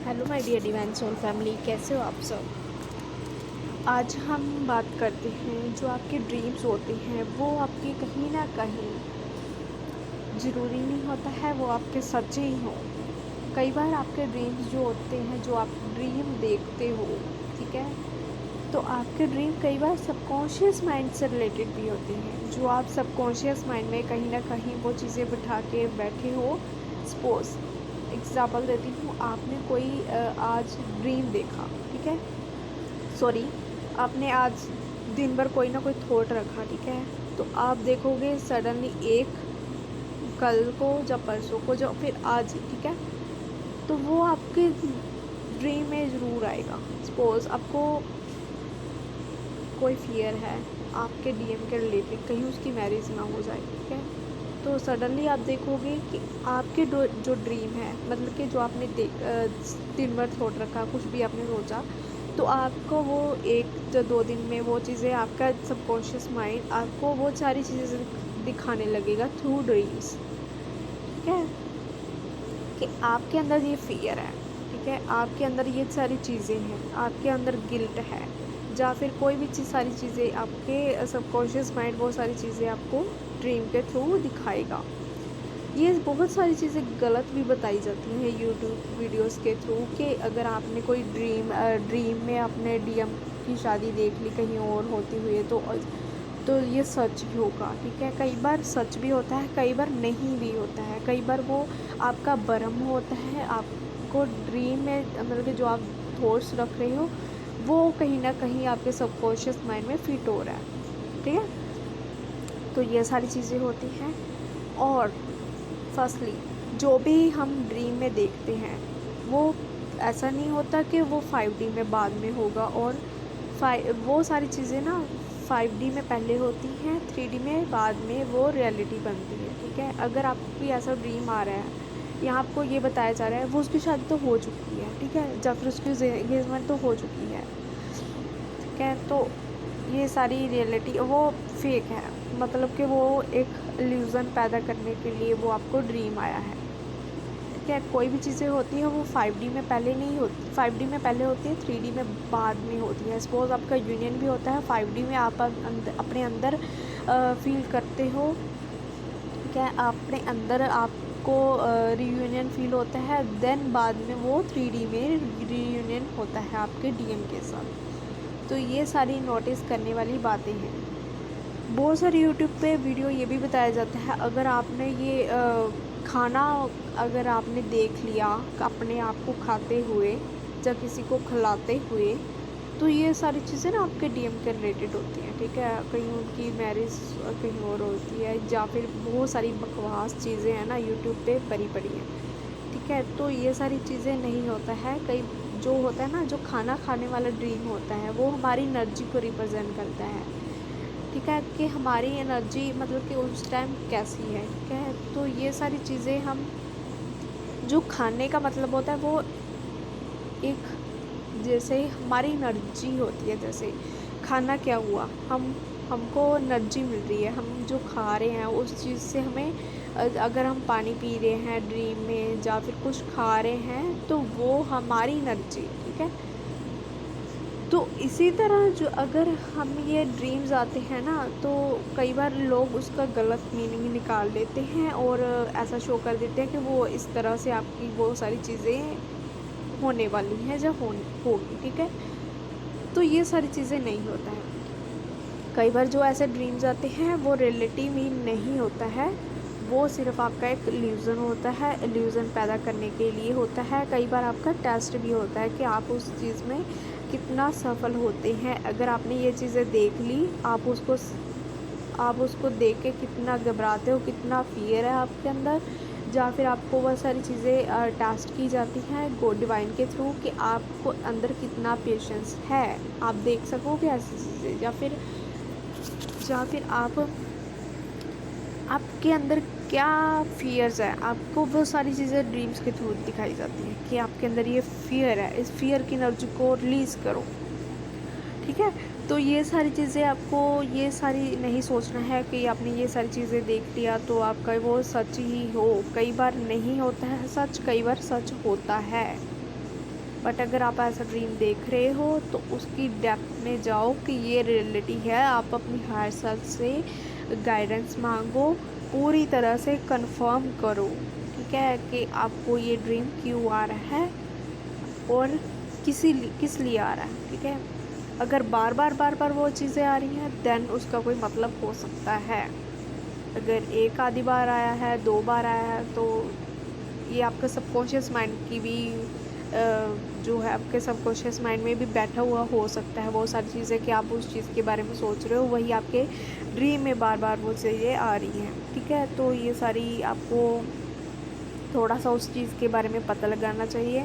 Hello my dear divine soul family, कैसे हो आप सब। आज हम बात करते हैं जो आपके ड्रीम्स होते हैं वो आपके कहीं ना कहीं ज़रूरी नहीं होता है वो आपके सच्चे ही हों। कई बार आपके ड्रीम्स जो होते हैं, जो आप ड्रीम देखते हो, ठीक है, तो आपके ड्रीम कई बार सबकॉन्शियस माइंड से रिलेटेड भी होते हैं, जो आप सबकॉन्शियस माइंड में कहीं ना कहीं वो चीज़ें बिठा के बैठे हो। सपोज एग्ज़ाम्पल देती हूँ, आपने कोई आज ड्रीम देखा, ठीक है, सॉरी, आपने आज दिन भर कोई ना कोई थॉट रखा, ठीक है, तो आप देखोगे सडनली एक कल को, जब परसों को, जब फिर आज, ठीक है, तो वो आपके ड्रीम में ज़रूर आएगा। सपोज आपको कोई फियर है आपके डीएम के रिलेटेड, कहीं उसकी मैरिज ना हो जाए, ठीक है, तो सडनली आप देखोगे कि आपके जो ड्रीम है, मतलब कि जो आपने दिन भर थॉट रखा, कुछ भी आपने सोचा, तो आपको वो 1 या 2 दिन में वो चीज़ें, आपका सबकॉन्शियस माइंड आपको वो सारी चीज़ें दिखाने लगेगा थ्रू ड्रीम्स, ठीक है, कि आपके अंदर ये फियर है, ठीक है, आपके अंदर ये सारी चीज़ें हैं, आपके अंदर गिल्ट है, या फिर कोई भी चीज़, सारी चीज़ें आपके सबकॉन्शियस माइंड वो सारी चीज़ें आपको ड्रीम के थ्रू दिखाएगा। ये बहुत सारी चीज़ें गलत भी बताई जाती हैं यूट्यूब वीडियोस के थ्रू, कि अगर आपने कोई ड्रीम में अपने डीएम की शादी देख ली कहीं और होती हुई, तो ये सच भी होगा, ठीक है। कई बार सच भी होता है, कई बार नहीं भी होता है, कई बार वो आपका भ्रम होता है। आपको ड्रीम में, मतलब कि जो आप थॉट्स रख रहे हो वो कहीं ना कहीं आपके सबकॉन्शियस माइंड में फिट हो रहा है, ठीक है, तो ये सारी चीज़ें होती हैं। और फर्स्टली, जो भी हम ड्रीम में देखते हैं वो ऐसा नहीं होता कि वो 5D में बाद में होगा, और वो सारी चीज़ें ना 5D में पहले होती हैं, 3D में बाद में वो रियलिटी बनती है, ठीक है। अगर आपको भी ऐसा ड्रीम आ रहा है, यहाँ आपको ये बताया जा रहा है वो उसकी शादी तो हो चुकी है, ठीक है, या फिर उसकी एंगेजमेंट तो हो चुकी है, ठीक है, तो ये सारी रियलिटी वो फेक है, मतलब कि वो एक इल्यूज़न पैदा करने के लिए वो आपको ड्रीम आया है, ठीक है। कोई भी चीज़ें होती हैं वो 5D में पहले नहीं होती, 5D में पहले होती है, 3D में बाद में होती है। सपोज़ आपका यूनियन भी होता है 5D में, आप अपने अंदर फील करते हो, ठीक है, अपने अंदर आपको रीयूनियन फील होता है, देन बाद में वो 3D में रीयूनियन होता है आपके डीएम के साथ। तो ये सारी नोटिस करने वाली बातें हैं। बहुत सारे यूट्यूब पे वीडियो ये भी बताया जाता है, अगर आपने ये खाना अगर आपने देख लिया अपने आप को खाते हुए या किसी को खिलाते हुए, तो ये सारी चीज़ें ना आपके डीएम के रिलेटेड होती हैं, ठीक है। कहीं उनकी मैरिज कहीं और होती है, या फिर बहुत सारी बकवास चीज़ें हैं ना यूट्यूब पे भरी पड़ी हैं, ठीक है, तो ये सारी चीज़ें नहीं होता है। कई जो होता है ना, जो खाना खाने वाला ड्रीम होता है वो हमारी एनर्जी को रिप्रेजेंट करता है, ठीक है, कि हमारी एनर्जी मतलब कि उस टाइम कैसी है, ठीक है। तो ये सारी चीज़ें हम, जो खाने का मतलब होता है वो एक, जैसे हमारी एनर्जी होती है, जैसे खाना क्या हुआ, हमको एनर्जी मिल रही है, हम जो खा रहे हैं उस चीज़ से हमें, अगर हम पानी पी रहे हैं ड्रीम में या फिर कुछ खा रहे हैं तो वो हमारी एनर्जी, ठीक है। तो इसी तरह जो अगर हम ये ड्रीम्स आते हैं ना, तो कई बार लोग उसका गलत मीनिंग निकाल लेते हैं और ऐसा शो कर देते हैं कि वो इस तरह से आपकी वो सारी चीज़ें होने वाली हैं या होगी, ठीक है। तो ये सारी चीज़ें नहीं होता है। कई बार जो ऐसे ड्रीम्स आते हैं वो रियलिटी में नहीं होता है, वो सिर्फ आपका एक इल्यूज़न होता है, इल्यूज़न पैदा करने के लिए होता है। कई बार आपका टेस्ट भी होता है कि आप उस चीज़ में कितना सफल होते हैं। अगर आपने ये चीज़ें देख ली, आप उसको देख के कितना घबराते हो, कितना फियर है आपके अंदर, या फिर आपको वह सारी चीज़ें टेस्ट की जाती हैं गॉड डिवाइन के थ्रू, कि आपको अंदर कितना पेशेंस है, आप देख सकोगे ऐसी चीज़ें, या फिर आपके अंदर क्या फियर्स है, आपको वो सारी चीज़ें ड्रीम्स के थ्रू दिखाई जाती हैं कि आपके अंदर ये फियर है, इस फियर की एनर्जी को रिलीज़ करो, ठीक है। तो ये सारी चीज़ें आपको, ये सारी नहीं सोचना है कि आपने ये सारी चीज़ें देख लिया तो आपका वो सच ही हो। कई बार नहीं होता है सच, कई बार सच होता है, बट अगर आप ऐसा ड्रीम देख रहे हो तो उसकी डेप्थ में जाओ कि ये रियलिटी है। आप अपनी हायर सेल्फ से गाइडेंस मांगो, पूरी तरह से कंफर्म करो, ठीक है, कि आपको ये ड्रीम क्यों आ रहा है और किस लिए आ रहा है, ठीक है। अगर बार बार वो चीज़ें आ रही हैं देन उसका कोई मतलब हो सकता है। अगर एक आधी बार आया है, 2 बार आया है, तो ये आपका सबकॉन्शियस माइंड की भी जो है आपके सबकॉन्शियस माइंड में भी बैठा हुआ हो सकता है वो सारी चीज़ें कि आप उस चीज़ के बारे में सोच रहे हो, वही आपके ड्रीम में बार बार वो चीज़ें आ रही हैं, ठीक है। तो ये सारी आपको थोड़ा सा उस चीज़ के बारे में पता लगाना चाहिए।